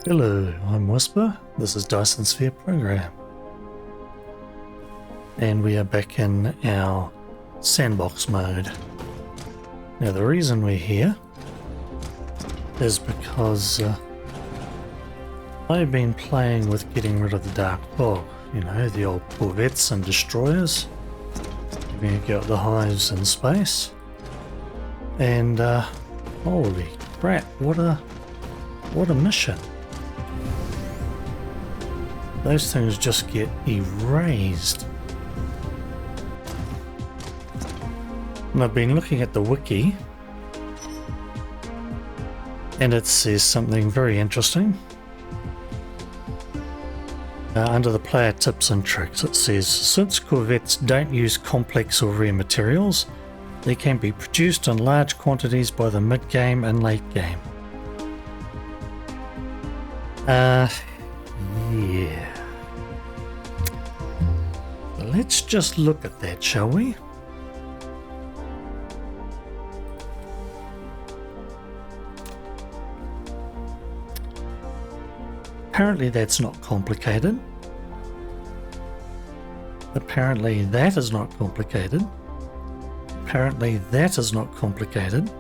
Hello, I'm Whisper. This is Dyson Sphere Program. And we are back in our Sandbox mode. Now the reason we're here is because I've been playing with getting rid of the dark fog. You know, the old corvettes and destroyers. We're going to go at the hives in space. And holy crap, what a mission. Those things just get erased. And I've been looking at the wiki, and it says something very interesting. Under the player tips and tricks, it says, since corvettes don't use complex or rare materials, they can be produced in large quantities by the mid-game and late game. Yeah. Let's just look at that, shall we? Apparently that's not complicated. Apparently that is not complicated. Apparently that is not complicated.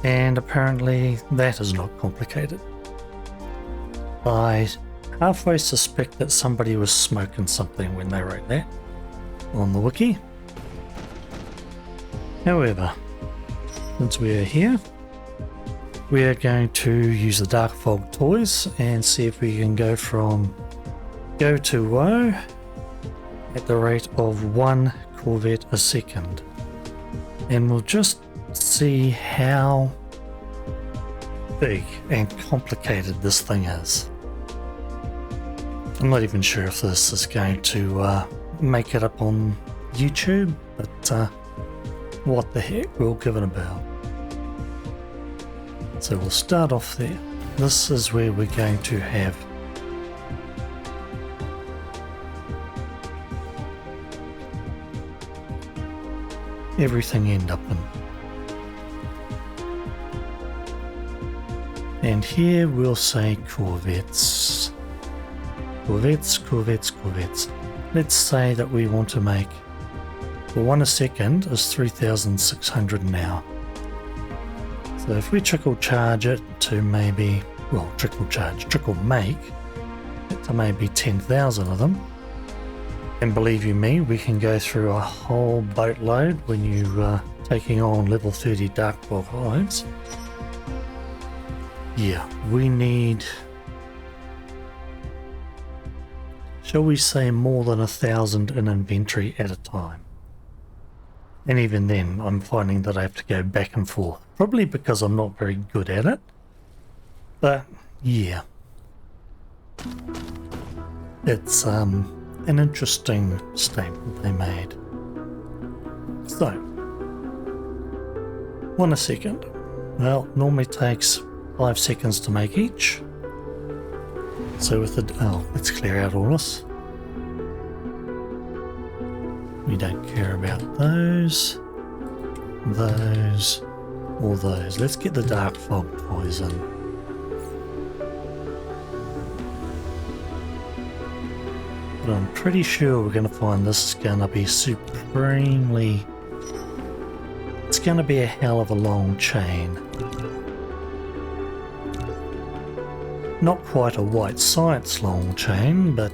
And apparently that is not complicated. I halfway suspect that somebody was smoking something when they wrote that on the wiki. However, since we are here, we are going to use the dark fog toys and see if we can go from go to woe at the rate of 1 corvette a second. And we'll just see how big and complicated this thing is. I'm not even sure if this is going to make it up on YouTube, but what the heck, we'll give it a go. So we'll start off there. This is where we're going to have everything end up in. And here we'll say corvettes. Corvettes, corvettes, corvettes. Let's say that we want to make, for 1 a second is 3,600 an hour. So if we trickle charge it to maybe, well, trickle make it to maybe 10,000 of them. And believe you me, we can go through a whole boatload when you're taking on level 30 dark fog hives. Yeah, we need, shall we say, more than 1,000 in inventory at a time. And even then, I'm finding that I have to go back and forth. Probably because I'm not very good at it. But, yeah. It's an interesting statement they made. So, 1 a second. Well, normally takes 5 seconds to make each. So with the, let's clear out all this. We don't care about those, or those. Let's get the dark fog toys in. But I'm pretty sure we're going to find this is going to be supremely, it's going to be a hell of a long chain. Not quite a white science long chain, but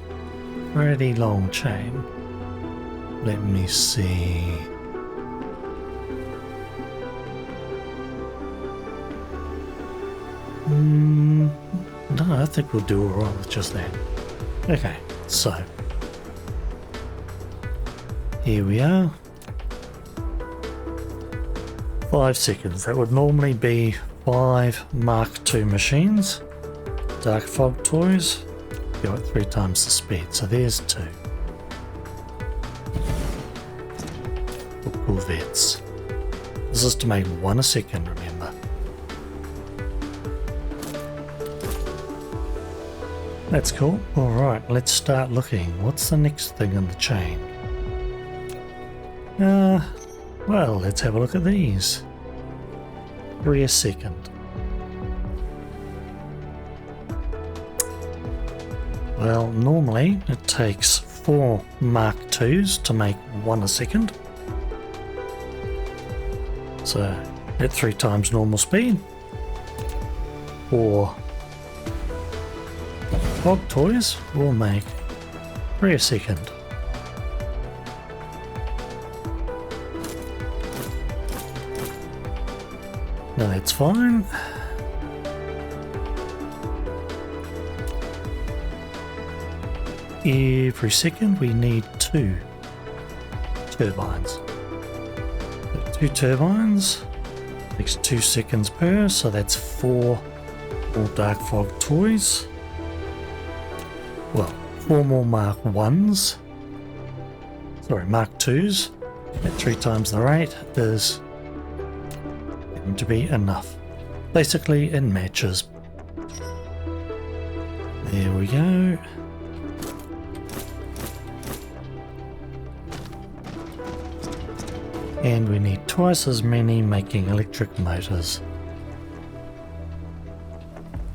pretty long chain. Let me see. No, I think we'll do alright with just that. Okay, so here we are. 5 seconds. That would normally be 5 Mark II machines. Dark fog toys. Go at 3 times the speed. So there's 2. Corvettes. This is to make 1 a second, remember. That's cool. Alright, let's start looking. What's the next thing in the chain? Well, let's have a look at these. 3 a second. Well, normally it takes 4 Mark IIs to make 1 a second. So at 3 times normal speed, 4 hog toys will make 3 a second. Now that's fine. Every second we need 2 turbines. 2 turbines makes 2 seconds per, so that's 4 more dark fog toys. Well, 4 more Mark 1s. Sorry, Mark 2s at 3 times the rate is going to be enough. Basically, it matches. There we go. And we need twice as many making electric motors.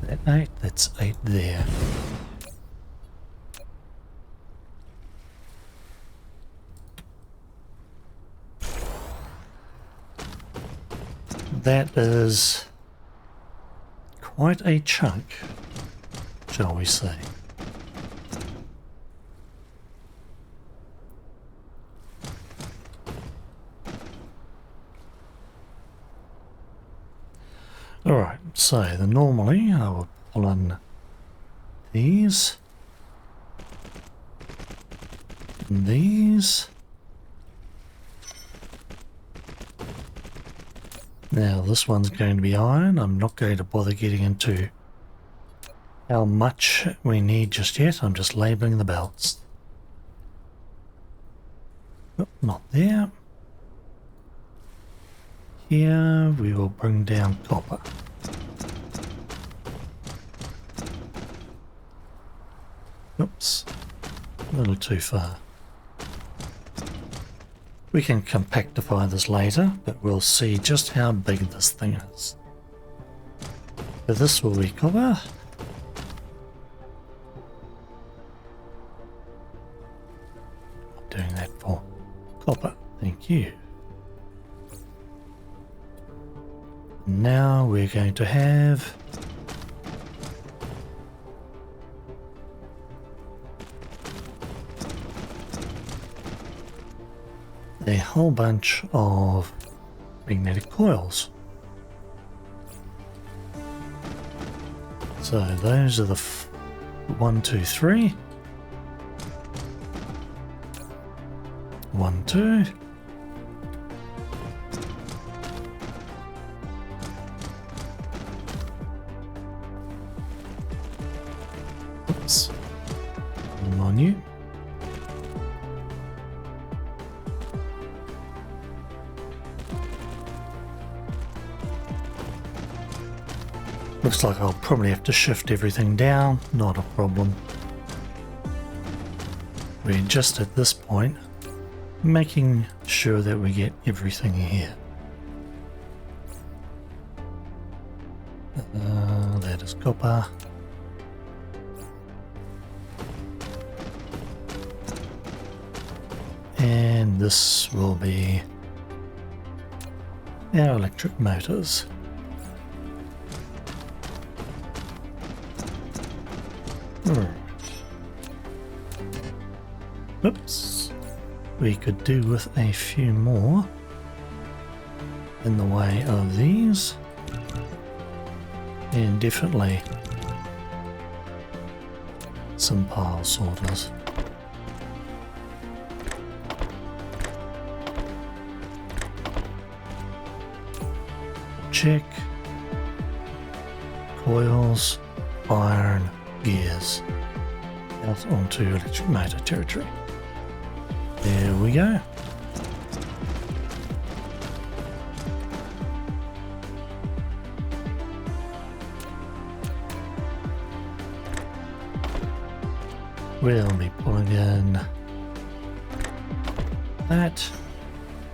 That 8, that's 8 there. That is quite a chunk, shall we say. Alright, so normally I would pull in these, and these. Now this one's going to be iron. I'm not going to bother getting into how much we need just yet. I'm just labelling the belts. Oh, not there. Here we will bring down copper. Oops, a little too far. We can compactify this later, but we'll see just how big this thing is. So this will be copper. I'm doing that for copper, thank you. Now we're going to have a whole bunch of magnetic coils. So those are the 1, 2, 3. 1, 2. Oops. On you. Looks like I'll probably have to shift everything down, not a problem. We're just at this point making sure that we get everything here. That is copper. And this will be our electric motors. Oops, we could do with a few more in the way of these, and definitely some pile sorters. Check. Coils, iron, gears. Out onto electric motor territory. There we go. We'll be pulling in that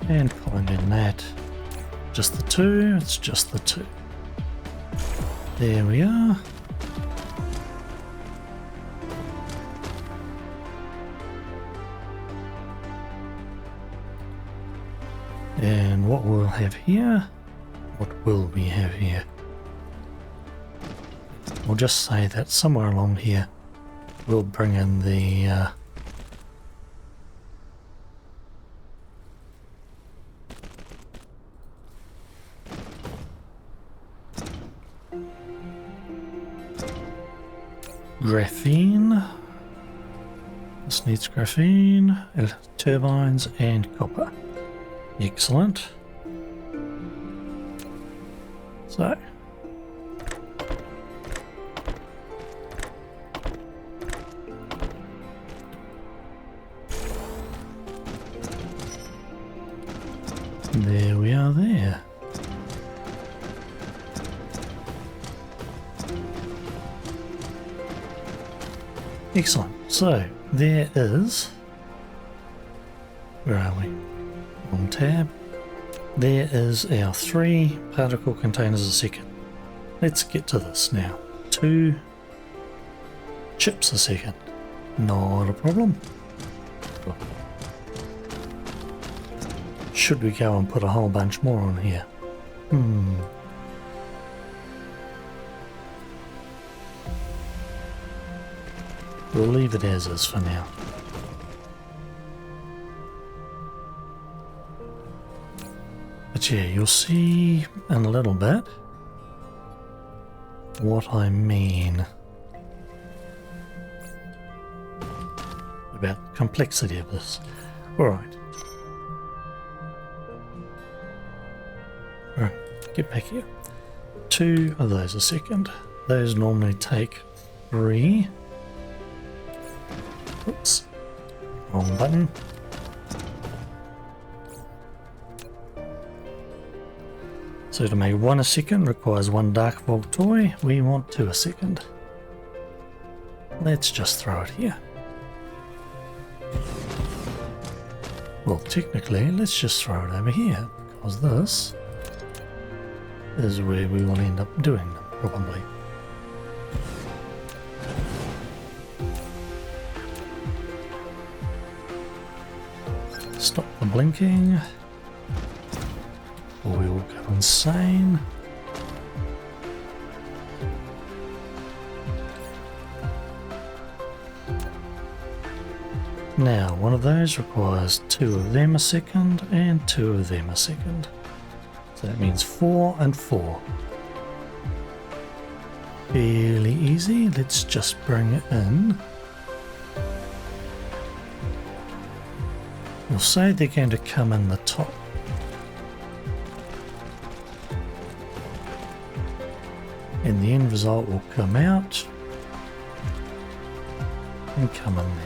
and pulling in that. Just the 2, it's just the 2. There we are. we'll have here. What will we have here? We'll just say that somewhere along here we'll bring in the graphene. This needs graphene, turbines and copper. Excellent. So there we are there. Excellent. So there is, where are we? On tab. There is our 3 particle containers a second. Let's get to this now. 2 chips a second. Not a problem. Should we go and put a whole bunch more on here? We'll leave it as is for now. But yeah, you'll see in a little bit what I mean about the complexity of this. Alright. Alright, get back here. 2 of those a second. Those normally take 3. Oops. Wrong button. So to make 1 a second requires 1 dark fog toy. We want 2 a second. Let's just throw it here. Well, technically, let's just throw it over here, because this is where we will end up doing them, probably. Stop the blinking, or we will go insane. Now, one of those requires 2 of them a second and 2 of them a second. So that means 4 and 4. Fairly easy. Let's just bring it in. We'll say they're going to come in the top. And the end result will come out and come in there.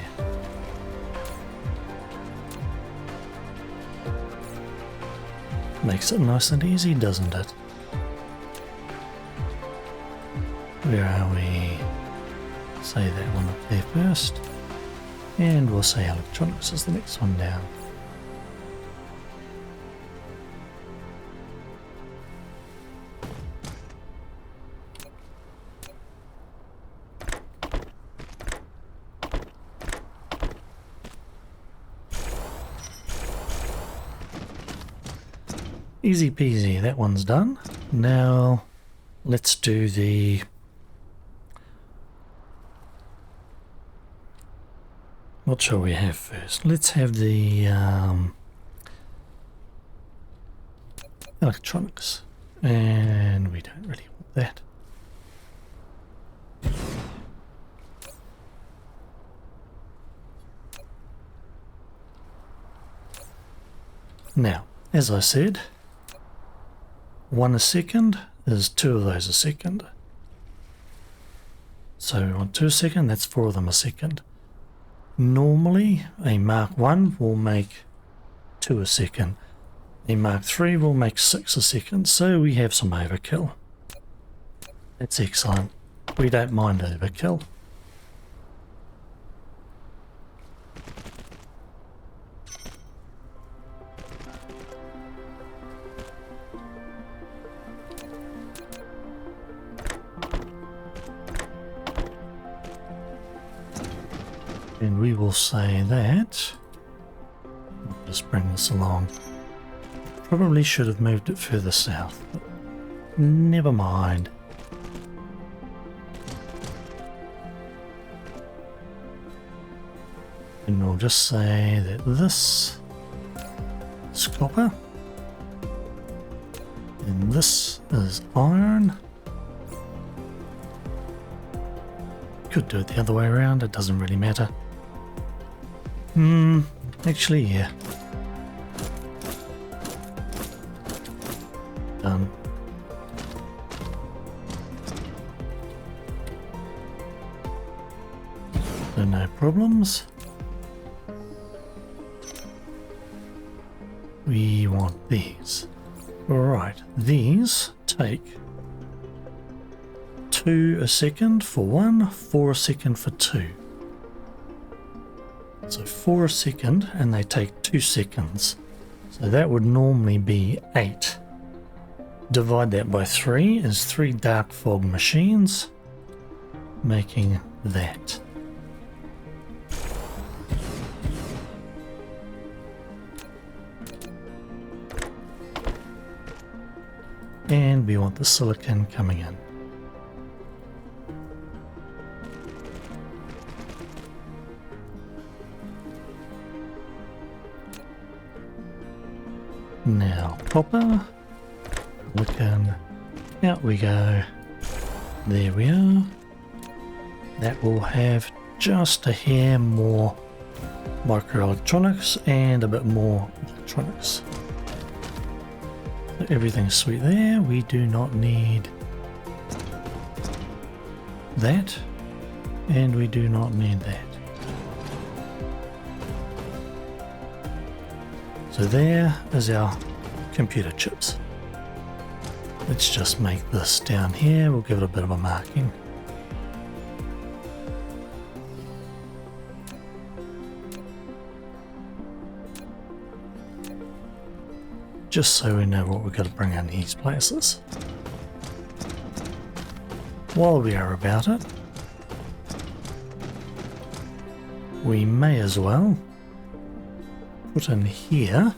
Makes it nice and easy, doesn't it? Where are we? Say that one up there first. And we'll say electronics is the next one down. Easy peasy, that one's done. Now let's do the what shall we have first? Let's have the electronics, and we don't really want that. Now, as I said, 1 a second is 2 of those a second. So we want 2 a second, that's 4 of them a second. Normally, a Mark 1 will make 2 a second. A Mark 3 will make 6 a second, so we have some overkill. That's excellent. We don't mind overkill. And we will say that, I'll just bring this along Probably should have moved it further south, but never mind. And we'll just say that this is copper and this is iron. Could do it the other way around, it doesn't really matter. Actually, yeah. Done. So no problems. We want these. Alright, these take 2 a second for 1, 4 a second for 2. So 4 a second, and they take 2 seconds. So that would normally be 8. Divide that by 3 is 3 dark fog machines, making that. And we want the silicon coming in. Now copper, silicon, out we go. There we are. That will have just a hair more microelectronics and a bit more electronics. Everything's sweet there. We do not need that, and we do not need that. So there is our computer chips. Let's just make this down here. We'll give it a bit of a marking. Just so we know what we've got to bring in these places. While we are about it, we may as well put in here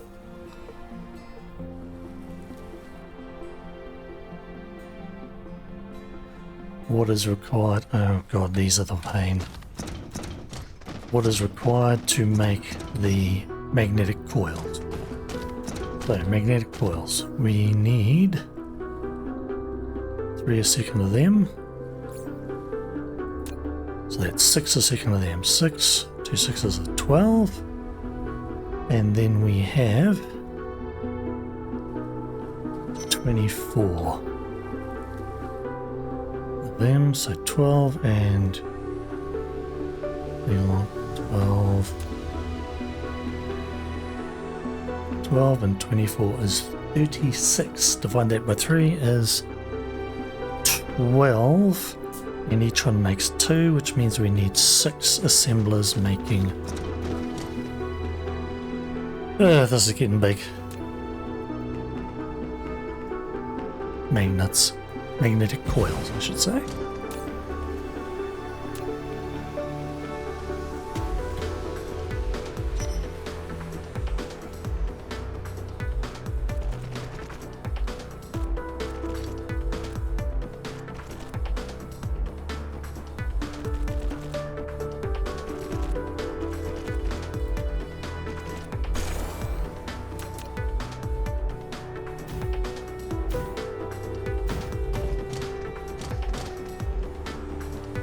what is required. Oh god, these are the pain. What is required to make the magnetic coils. So, magnetic coils. We need 3 a second of them. So that's 6 a second of them. 6, 2 6s are 12. And then we have 24 of them. So 12 and we want 12 and 24 is 36. Divide that by 3 is 12. And each one makes 2, which means we need 6 assemblers making... this is getting big. Magnets. Magnetic coils, I should say.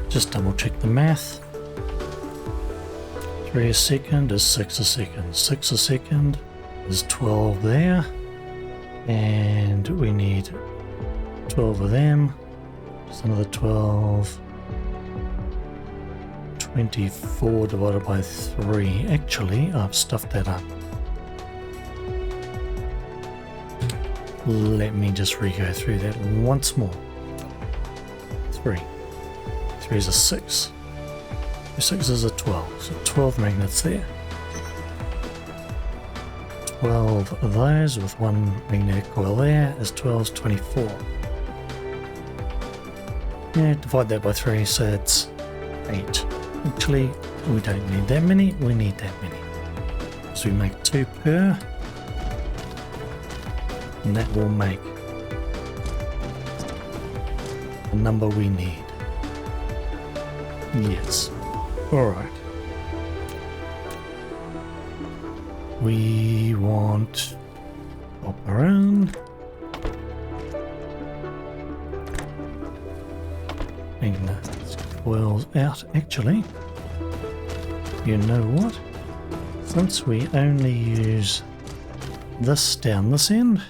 Just double check the math. 3 a second is 6 a second. 6 a second is 12 there. And we need 12 of them. Just another 12. 24 divided by 3. Actually, I've stuffed that up. Let me just re-go through that once more. 3. 3 is a 6. 6 is a 12. So 12 magnets there. 12 of those with one magnetic coil there is 12 is 24. Yeah, divide that by 3, so it's 8. Actually, we don't need that many, we need that many. So we make 2 per. And that will make the number we need. Yes. Alright. We want pop around. Bring the coils out. Actually, you know what? Since we only use this down this end,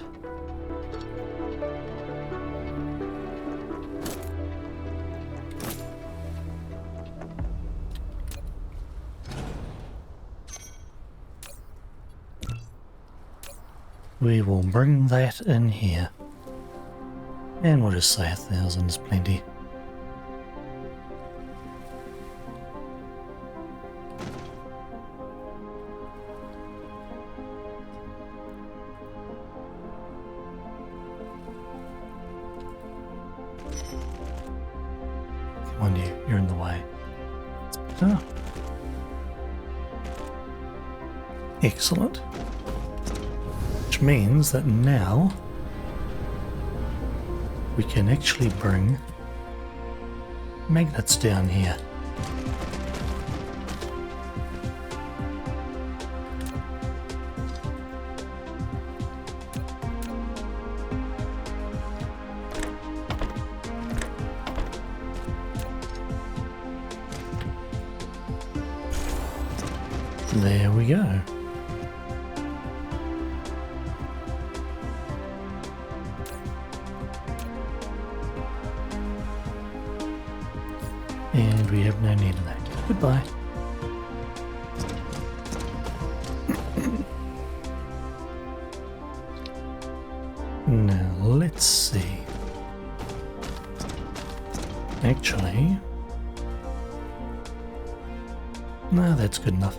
we will bring that in here. And we'll just say 1,000 is plenty. Come on, you're in the way. That's better. Excellent. Which means that now we can actually bring magnets down here. There we go. And we have no need of that. Goodbye. Now let's see. Actually, no, that's good enough.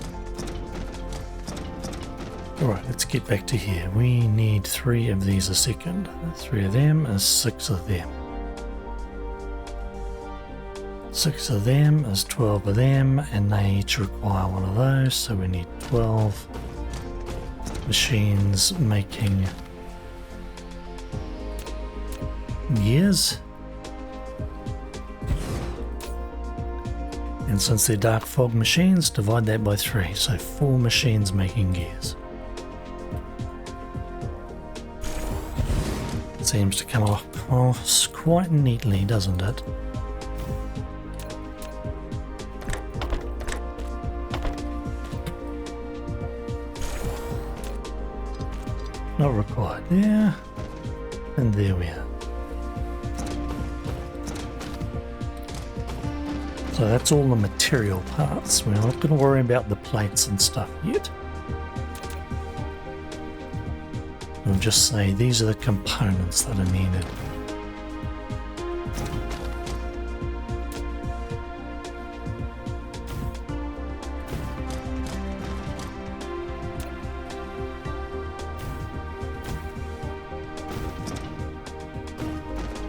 Alright, let's get back to here. We need 3 of these a second. 3 of them is 6 of them. 6 of them is 12 of them, and they each require one of those, so we need 12 machines making gears. And since they're dark fog machines, divide that by 3, so 4 machines making gears. Seems to come across quite neatly, doesn't it? Not required there, and there we are. So that's all the material parts. We're not going to worry about the plates and stuff yet. We'll just say these are the components that are needed.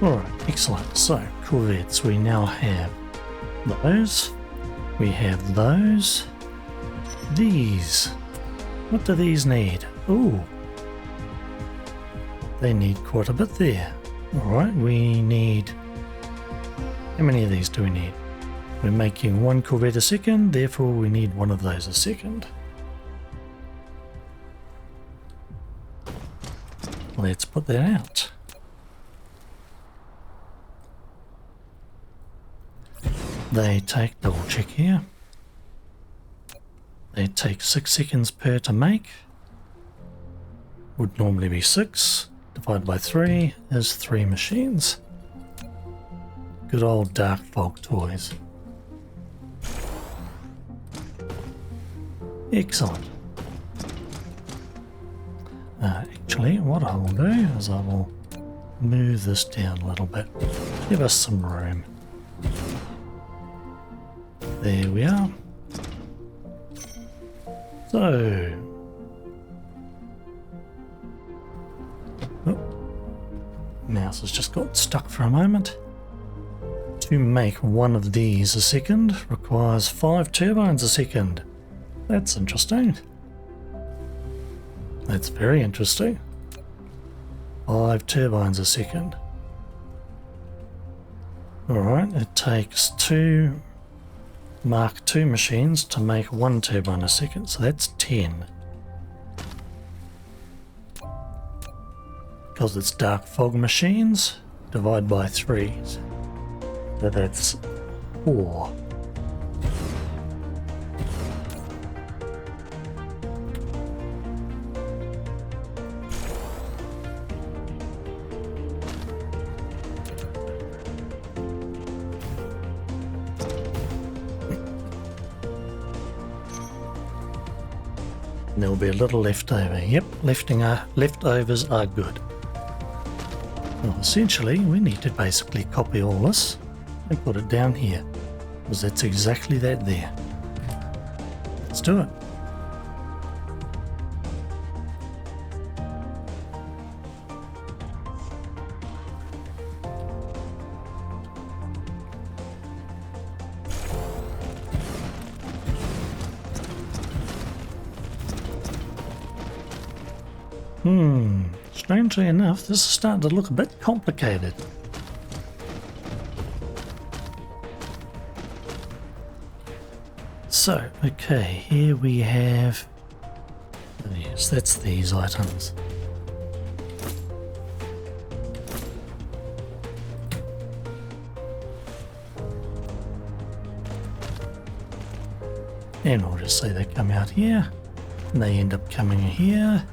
Alright, excellent. So, corvettes, we now have those. We have those. These. What do these need? Ooh. They need quite a bit there. Alright, we need... How many of these do we need? We're making 1 corvette a second, therefore we need 1 of those a second. Let's put that out. They take, double check here, they take 6 seconds per to make. Would normally be 6. Divided by 3 is 3 machines. Good old dark fog toys. Excellent. Actually, what I will do is I will move this down a little bit. Give us some room. There we are. So... mouse has just got stuck for a moment. To make 1 of these a second requires 5 turbines a second. That's interesting. That's very interesting. 5 turbines a second. Alright, it takes 2 Mark II machines to make 1 turbine a second, so that's 10. Because it's dark fog machines, divide by 3. So that's 4. There'll be a little left over. Yep, leftovers are good. Well, essentially, we need to basically copy all this and put it down here, because that's exactly that there. Let's do it. Strangely enough, this is starting to look a bit complicated. So, okay, here we have... Yes, that's these items. And we'll just say they come out here, and they end up coming here.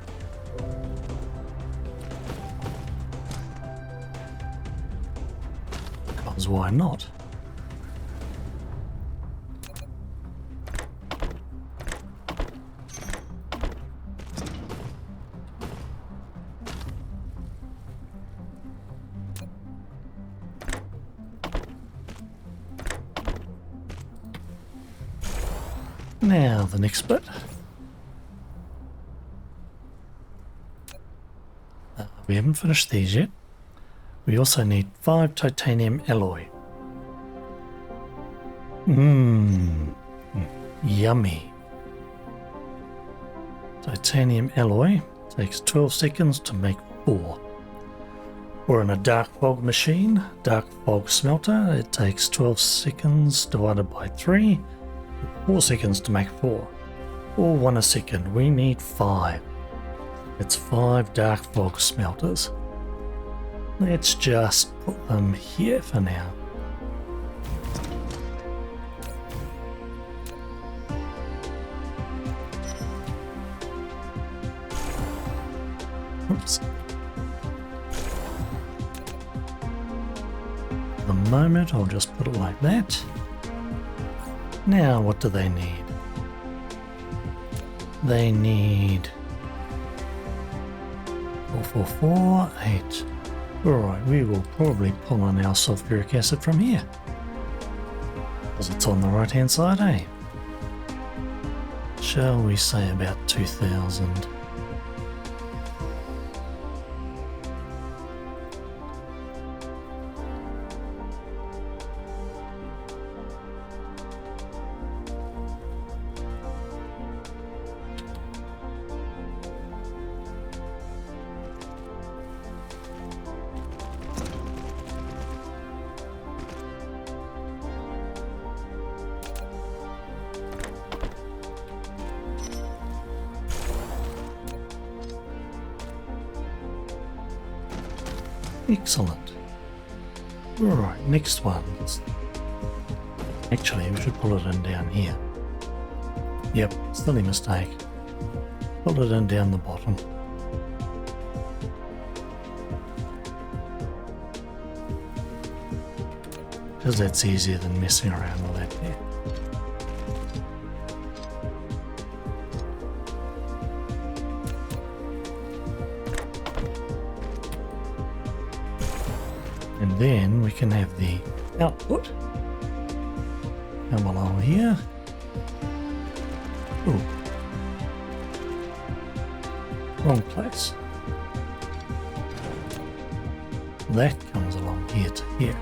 Because why not? Now the next bit. We haven't finished these yet. We also need 5 titanium alloy. Yummy. Titanium alloy takes 12 seconds to make 4. Or in a dark fog machine, dark fog smelter, it takes 12 seconds divided by 3. 4 seconds to make 4, or 1 a second. We need 5. It's 5 dark fog smelters. Let's just put them here for now. Oops. For the moment, I'll just put it like that. Now, what do they need? They need 4, 4, 4, 8. Alright, we will probably pull on our sulfuric acid from here, because it's on the right hand side, eh? Shall we say about 2000? Excellent. Alright, next one. Actually, we should pull it in down here. Yep, silly mistake. Pull it in down the bottom. Because that's easier than messing around with that there. And then we can have the output come along here. Ooh. Wrong place. That comes along here to here.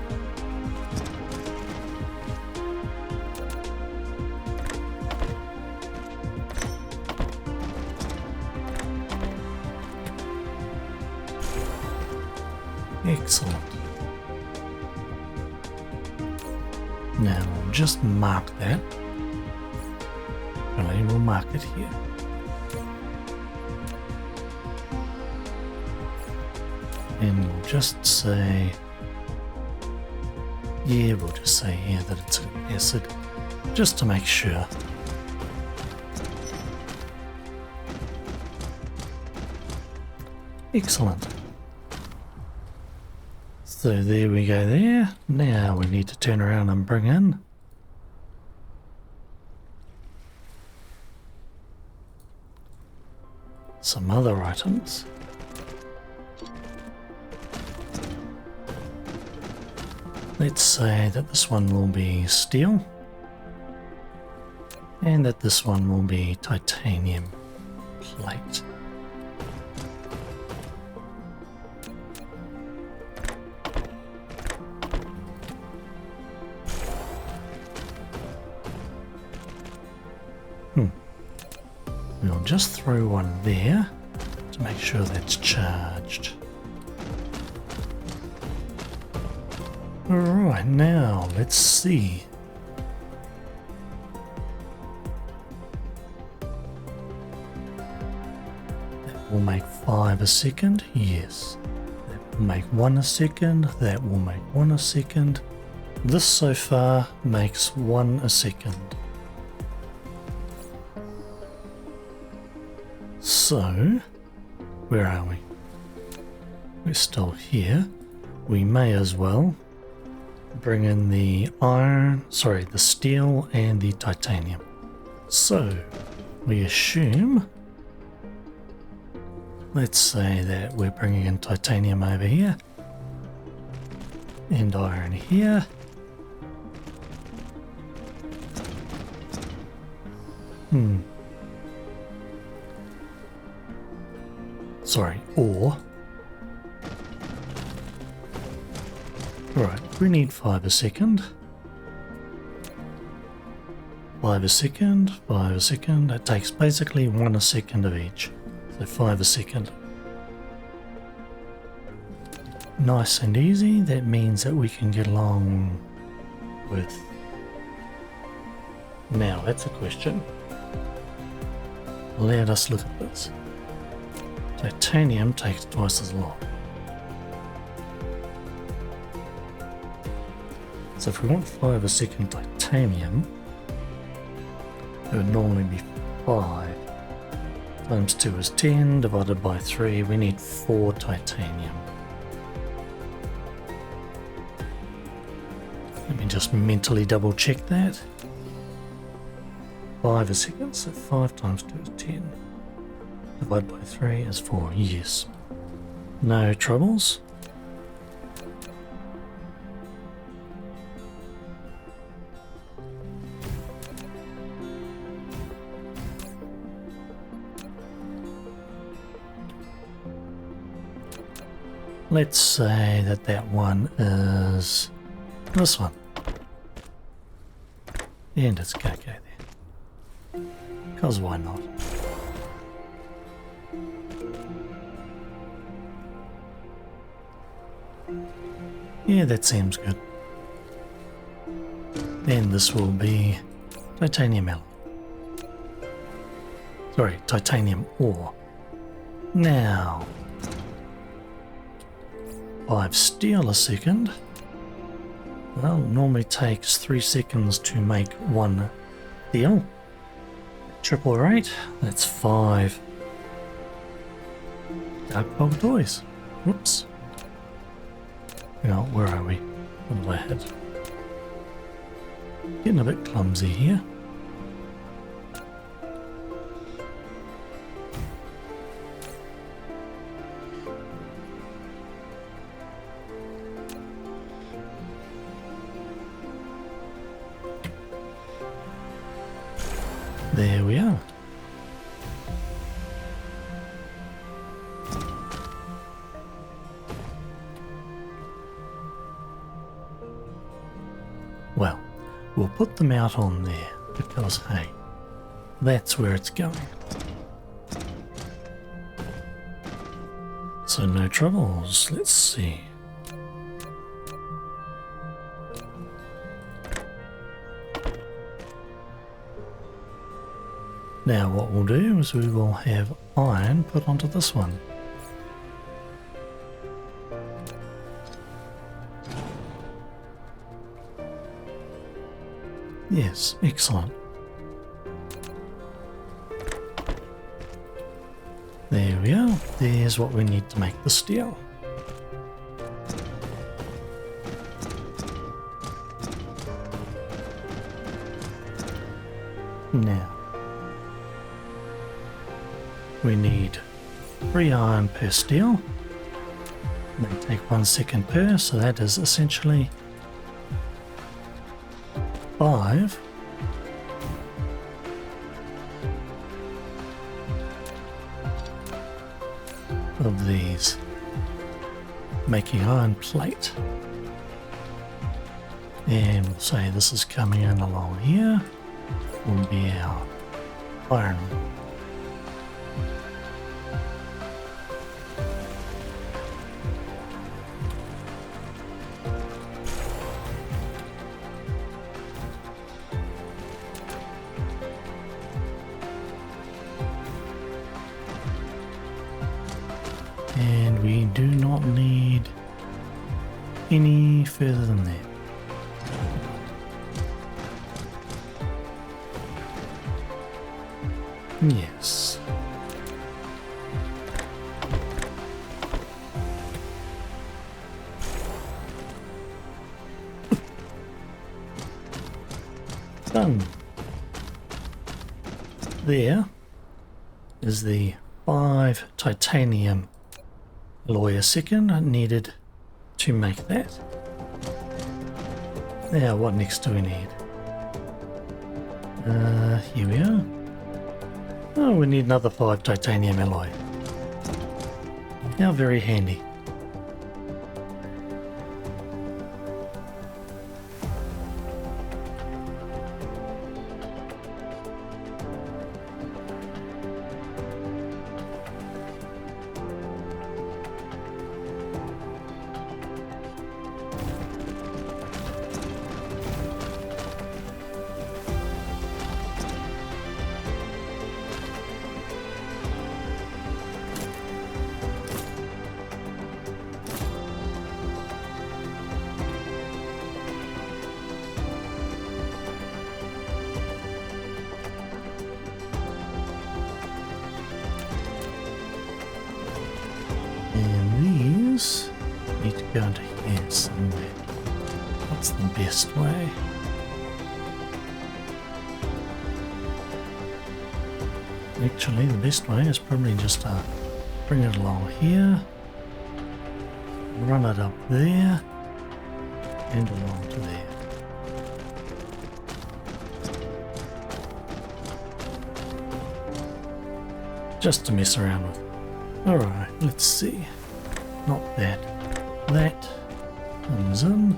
Now we'll just mark that. And we'll mark it here. And we'll just say, yeah, we'll just say here that it's an acid, just to make sure. Excellent. So there we go there. Now we need to turn around and bring in some other items. Let's say that this one will be steel and that this one will be titanium plate. We'll just throw one there to make sure that's charged. Alright, now let's see. That will make 5 a second, yes. That will make 1 a second, that will make 1 a second. This so far makes 1 a second. So, where are we? We're still here. We may as well bring in the iron, sorry, the steel and the titanium. So, we assume, let's say that we're bringing in titanium over here and iron here. Sorry, ore. Right, we need 5 a second. 5 a second, 5 a second. It takes basically 1 a second of each. So 5 a second. Nice and easy. That means that we can get along with... Now, that's a question. Let us look at this. Titanium takes twice as long. So if we want 5 a second titanium, it would normally be 5 times 2 is 10 divided by 3. We need 4 titanium. Let me just mentally double check that. 5 a second, so 5 times 2 is 10. Divided by 3 is 4, yes. No troubles. Let's say that that one is this one. And it's going to go there. Because why not? Yeah, that seems good. Then this will be titanium alloy. Sorry, titanium ore. Now, 5 steel a second. Well, normally takes 3 seconds to make 1 steel. Triple rate, that's 5 dark bulb toys. Whoops. Now, where are we? What have I had? Getting a bit clumsy here. There we are. Well, we'll put them out on there because, hey, that's where it's going. So no troubles. Let's see. Now what we'll do is we will have iron put onto this one. Yes, excellent. There we are. There's what we need to make the steel. Now, we need 3 iron per steel. They take 1 second per, so that is essentially 5 of these, making iron plate. And we'll say this is coming in along here, will be our iron. And we do not need any further than that. Yes. Done. There is the 5 titanium alloy a second needed to make that. Now what next do we need? Here we are. Oh, we need another 5 titanium alloy. How very handy. Need to go into here somewhere. What's the best way? Actually, the best way is probably just to bring it along here, run it up there, and along to there. Just to mess around with. Alright, let's see. Not that. That comes in.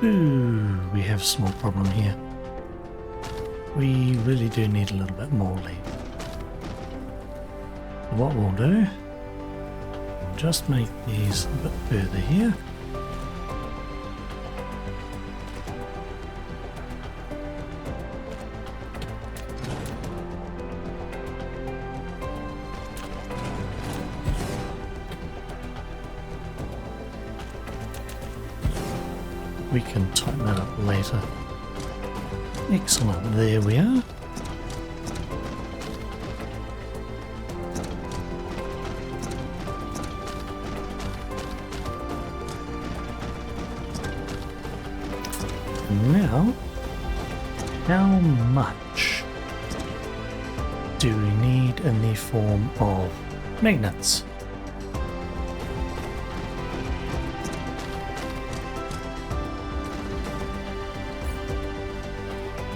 Ooh, we have a small problem here. We really do need a little bit more lead. What we'll do, we'll just make these a bit further here. We can tighten that up later. Excellent, there we are. Now, how much do we need in the form of magnets?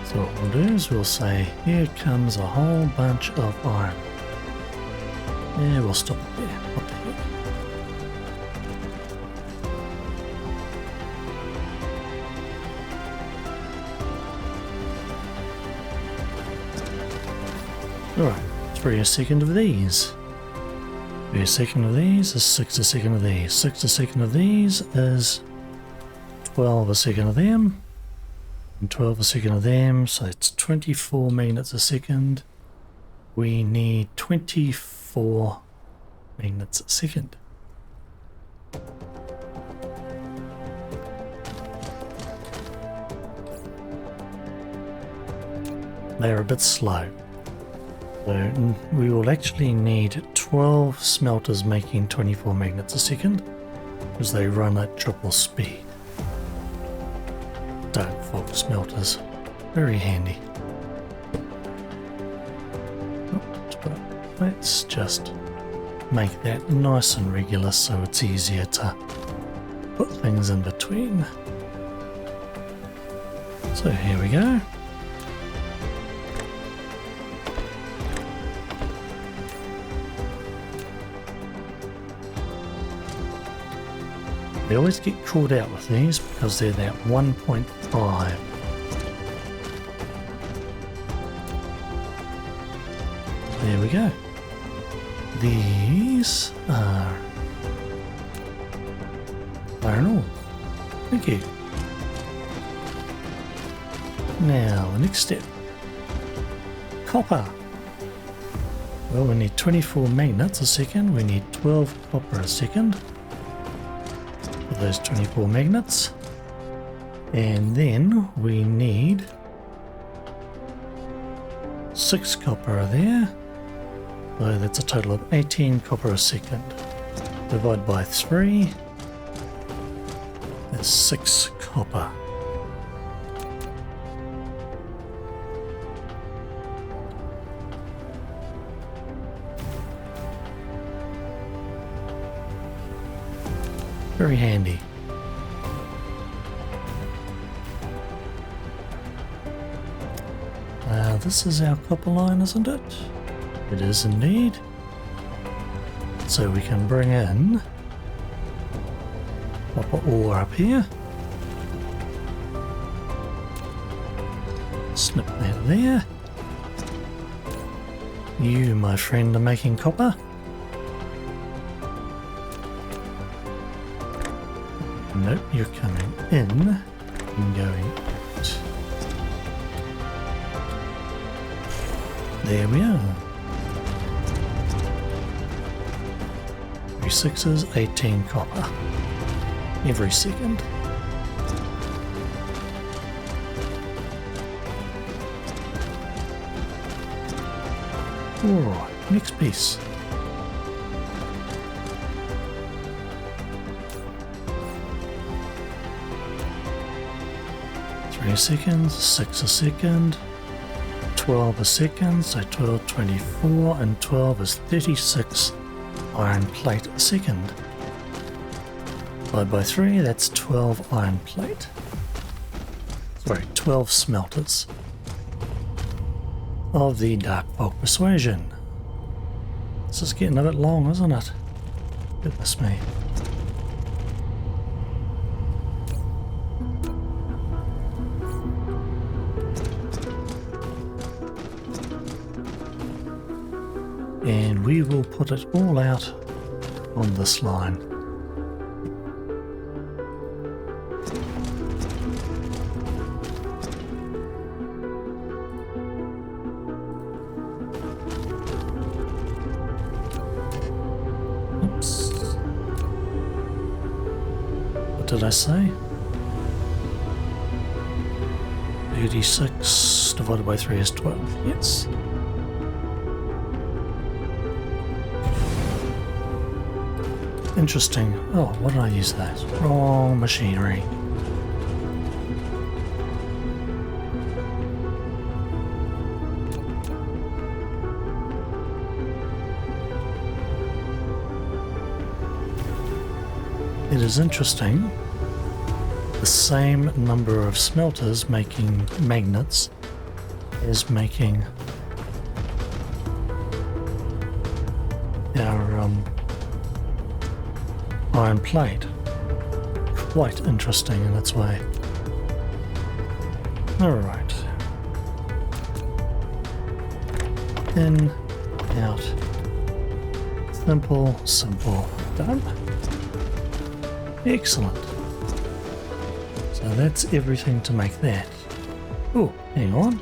So what we'll do is we'll say, here comes a whole bunch of iron. Yeah, we'll stop it there. What the heck? Alright, 3 a second of these. 3 a second of these is 6 a second of these. 6 a second of these is 12 a second of them. and 12 a second of them, so it's 24 magnets a second. We need 24 magnets a second. They're a bit slow. So we will actually need 12 smelters making 24 magnets a second, because they run at triple speed. Dark fog smelters, very handy. But let's just make that nice and regular so it's easier to put things in between. So here we go. They always get caught out with these because they're that 1.5. There we go. These are iron ore. Thank you. Now, the next step. Copper. Well, we need 24 magnets a second. We need 12 copper a second. Those 24 magnets, and then we need 6 copper there, so that's a total of 18 copper a second. Divide by 3, that's 6 copper. Very handy. This is our copper line, isn't it? It is indeed. So we can bring in copper ore up here. Snip that there. You, my friend, are making copper. Nope, you're coming in and going out. There we are. 3 sixes, 18 copper. Every second. Alright, next piece. 3 seconds, 6 a second, 12 a second, so 12, 24, and 12 is 36 iron plate a second. Divided by 3, that's 12 iron plate. Sorry, 12 smelters of the dark fog persuasion. This is getting a bit long, isn't it? Goodness me. And we will put it all out on this line. Oops. What did I say? 36 divided by 3 is 12, yes. Interesting. Oh, what did I use that? Wrong machinery. It is interesting. The same number of smelters making magnets is making our iron plate. Quite interesting in its way. Alright. In, out. Simple, simple. Done. Excellent. So that's everything to make that. Oh, hang on.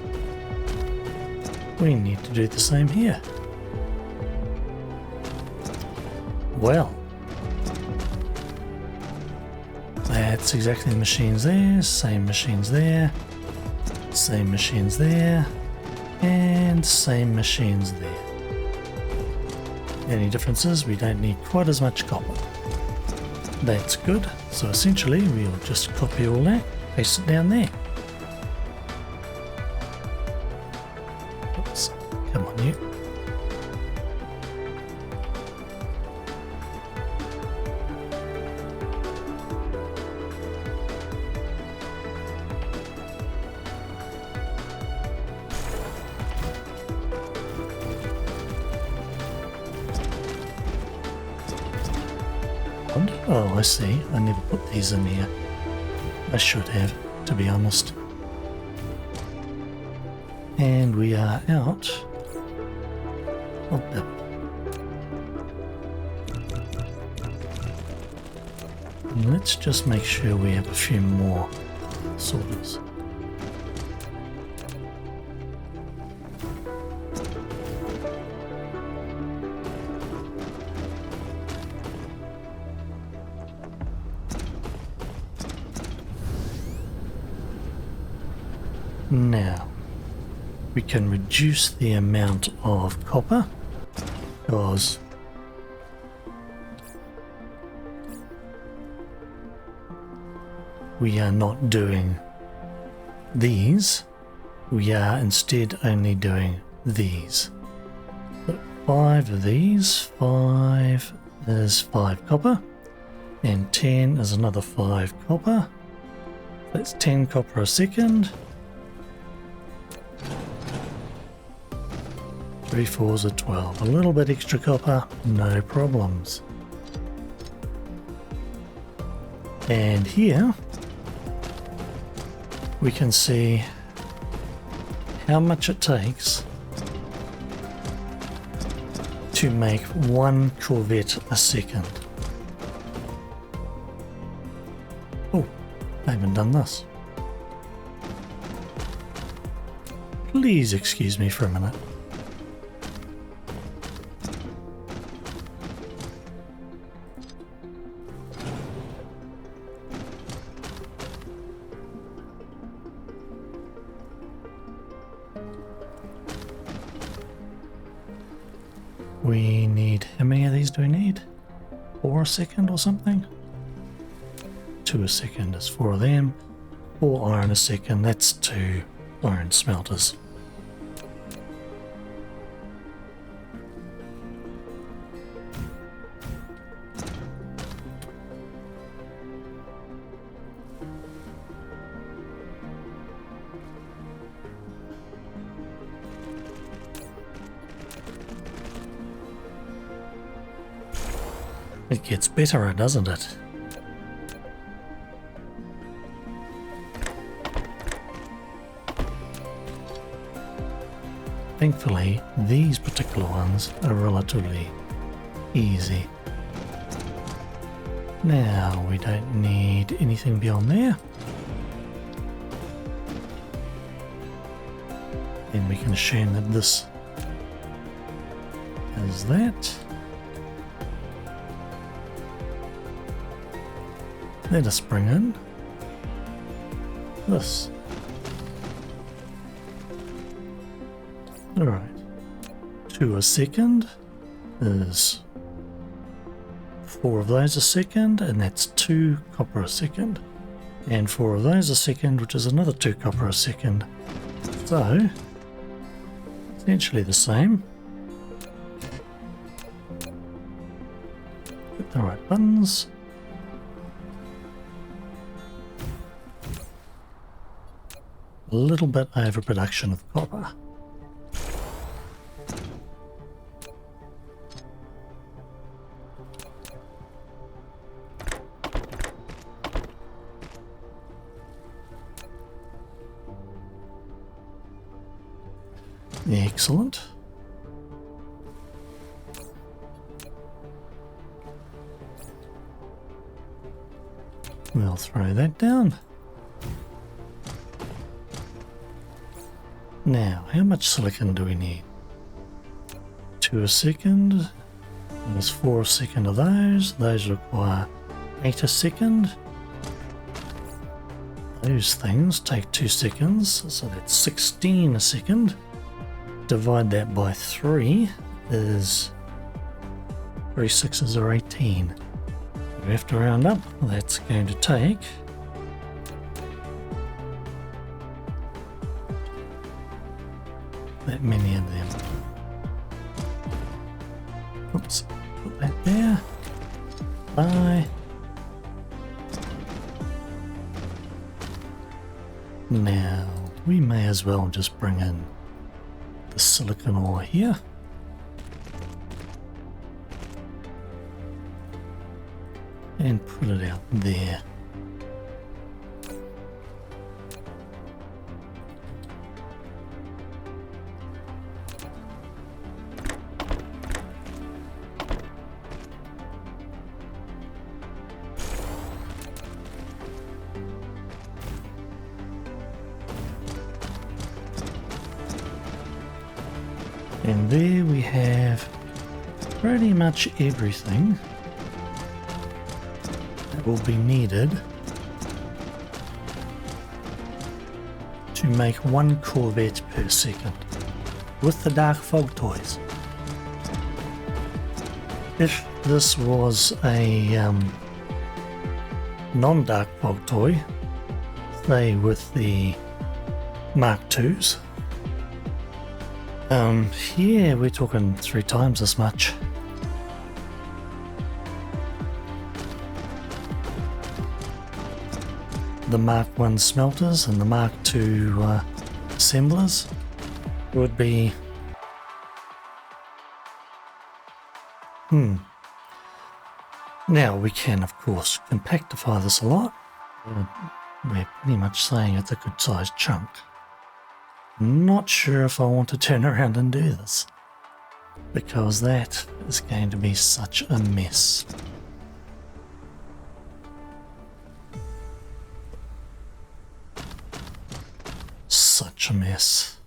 We need to do the same here. Well, that's exactly the machines there, same machines there, same machines there, and same machines there. The only difference is we don't need quite as much copper. That's good. So essentially we'll just copy all that, paste it down there. Oops, come on you. Oh, I see. I never put these in here. I should have, to be honest. And we are out of build. Let's just make sure we have a few more sorters. Now, we can reduce the amount of copper because we are not doing these, we are instead only doing these. So 5 of these, 5 is 5 copper, and 10 is another 5 copper. That's 10 copper a second. 3 4s are 12. A little bit extra copper, no problems. And here we can see how much it takes to make 1 Corvette a second. Oh, I haven't done this. Please excuse me for a minute. We need, how many of these do we need? 4 a second or something? 2 a second is 4 of them. 4 iron a second, that's 2 iron smelters. It gets better, doesn't it? Thankfully, these particular ones are relatively easy. Now, we don't need anything beyond there. Then we can assume that this is that. Let us bring in this. Alright, 2 a second is 4 of those a second, and that's 2 copper a second. And 4 of those a second, which is another 2 copper a second. So, essentially the same. Hit the right buttons. A little bit overproduction of copper. Excellent. We'll throw that down. Now, how much silicon do we need? 2 a second. There's 4 a second of those. Those require 8 a second. Those things take 2 seconds, so that's 16 a second. Divide that by 3 is 3 sixes are 18. We have to round up. That's going to take that many of them. Oops, put that there. Bye. Now, we may as well just bring in the silicon ore here. And put it out there. And there we have pretty much everything that will be needed to make 1 Corvette per second with the Dark Fog toys. If this was a non-Dark Fog toy, say with the Mark IIs, here we're talking 3 times as much. The Mark I smelters and the Mark II assemblers would be Now we can of course compactify this a lot. We're pretty much saying it's a good sized chunk. Not sure if I want to turn around and do this, because that is going to be such a mess. Such a mess.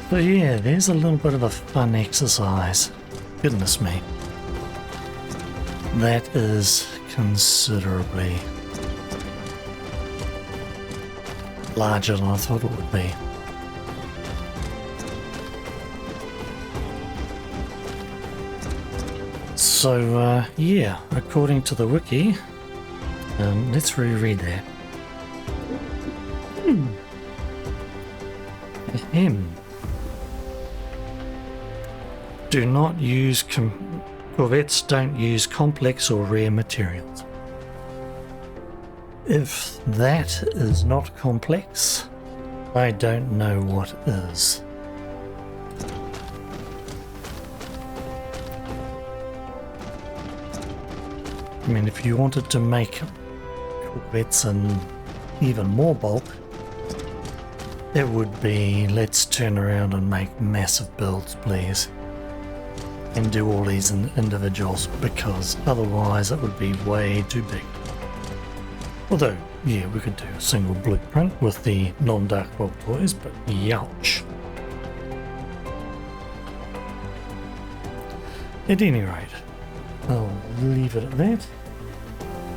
So yeah, there's a little bit of a fun exercise. Goodness me. That is considerably larger than I thought it would be. So yeah, according to the wiki, let's reread that. Do not use corvettes don't use complex or rare materials. If that is not complex, I don't know what is. I mean, if you wanted to make corvettes in even more bulk, it would be, let's turn around and make massive builds, please. And do all these individuals, because otherwise it would be way too big. Although, yeah, we could do a single blueprint with the non-Dark Fog toys, but youch. At any rate, I'll leave it at that.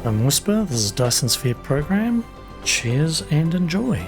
I'm Whisper, this is Dyson Sphere Program. Cheers and enjoy.